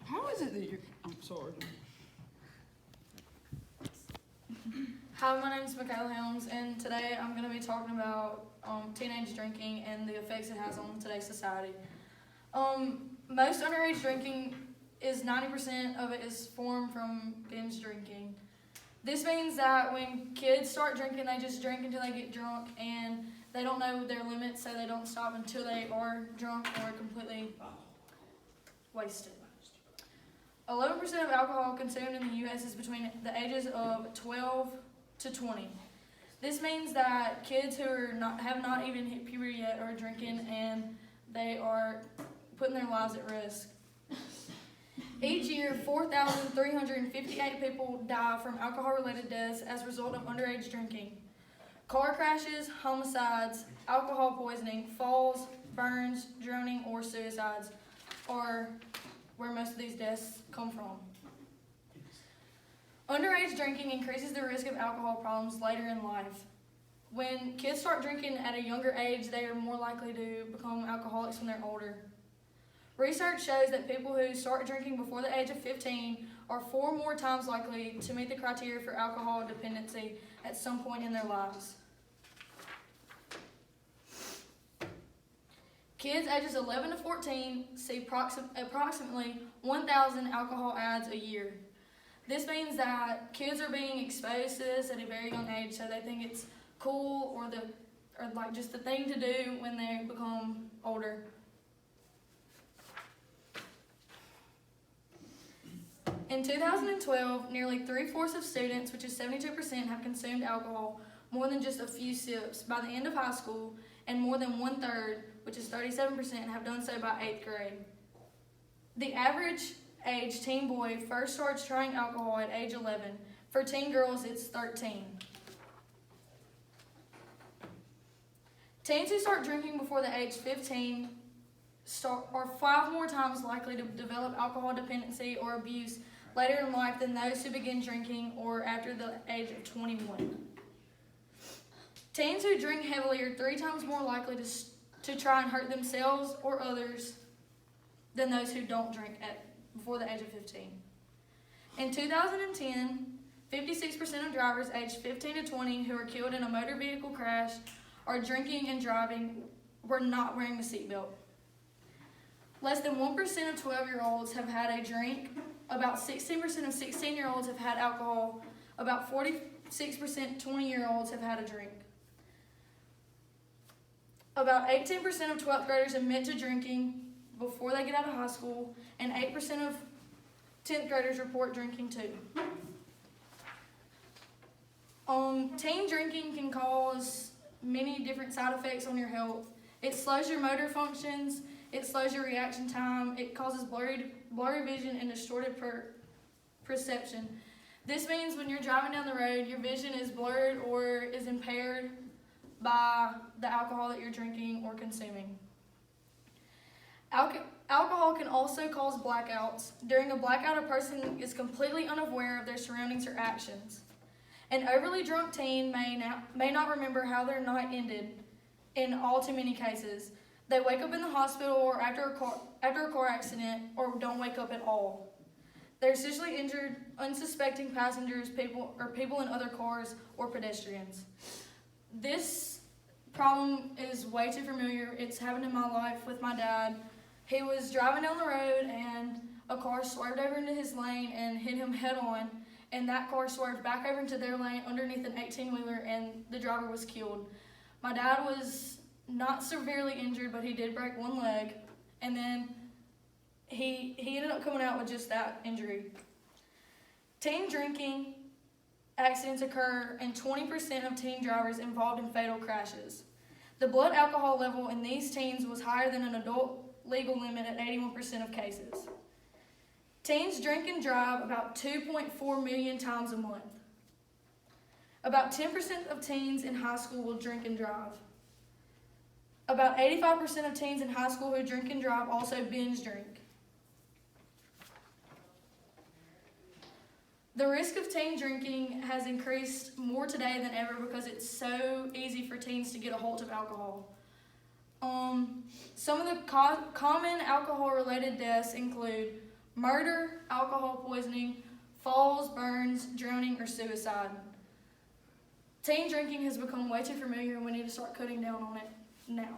How is it that you're... I'm sorry. Hi, my name is Michaela Helms, and today I'm going to be talking about teenage drinking and the effects it has on today's society. Most underage drinking is 90% of it is formed from binge drinking. This means that when kids start drinking, they just drink until they get drunk, and they don't know their limits, so they don't stop until they are drunk or completely wasted. 11% of alcohol consumed in the U.S. is between the ages of 12 to 20. This means that kids who have not even hit puberty yet are drinking, and they are putting their lives at risk. Each year, 4,358 people die from alcohol-related deaths as a result of underage drinking. Car crashes, homicides, alcohol poisoning, falls, burns, drowning, or suicides are where most of these deaths come from. Underage drinking increases the risk of alcohol problems later in life. When kids start drinking at a younger age, they are more likely to become alcoholics when they're older. Research shows that people who start drinking before the age of 15 are 4 more times likely to meet the criteria for alcohol dependency at some point in their lives. Kids ages 11 to 14 see approximately 1,000 alcohol ads a year. This means that kids are being exposed to this at a very young age, so they think it's cool or like just the thing to do when they become older. In 2012, nearly 3/4 of students, which is 72%, have consumed alcohol more than just a few sips by the end of high school, and more than 1/3, which is 37%, have done so by 8th grade. The average age teen boy first starts trying alcohol at age 11. For teen girls, it's 13. Teens who start drinking before the age 15 are 5 more times likely to develop alcohol dependency or abuse later in life than those who begin drinking or after the age of 21. Teens who drink heavily are 3 times more likely to try and hurt themselves or others than those who don't drink before the age of 15. In 2010, 56% of drivers aged 15 to 20 who were killed in a motor vehicle crash or drinking and driving were not wearing a seatbelt. Less than 1% of 12-year-olds have had a drink. About 16% of 16-year-olds have had alcohol. About 46% 20-year-olds have had a drink. About 18% of 12th graders admit to drinking before they get out of high school, and 8% of 10th graders report drinking too. Teen drinking can cause many different side effects on your health. It slows your motor functions, it slows your reaction time, it causes blurry vision and distorted perception. This means when you're driving down the road, your vision is blurred or is impaired by the alcohol that you're drinking or consuming. Alcohol can also cause blackouts. During a blackout, a person is completely unaware of their surroundings or actions. An overly drunk teen may not remember how their night ended in all too many cases. They wake up in the hospital or after a car accident, or don't wake up at all. They're seriously injured, unsuspecting passengers, people in other cars, or pedestrians. This problem is way too familiar. It's happened in my life with my dad. He was driving down the road and a car swerved over into his lane and hit him head on, and that car swerved back over into their lane underneath an 18-wheeler, and the driver was killed. My dad was not severely injured, but he did break one leg, and then he ended up coming out with just that injury. Teen drinking accidents occur in 20% of teen drivers involved in fatal crashes. The blood alcohol level in these teens was higher than an adult legal limit at 81% of cases. Teens drink and drive about 2.4 million times a month. About 10% of teens in high school will drink and drive. About 85% of teens in high school who drink and drive also binge drink. The risk of teen drinking has increased more today than ever because it's so easy for teens to get a hold of alcohol. Some of the common alcohol-related deaths include murder, alcohol poisoning, falls, burns, drowning, or suicide. Teen drinking has become way too familiar and we need to start cutting down on it now.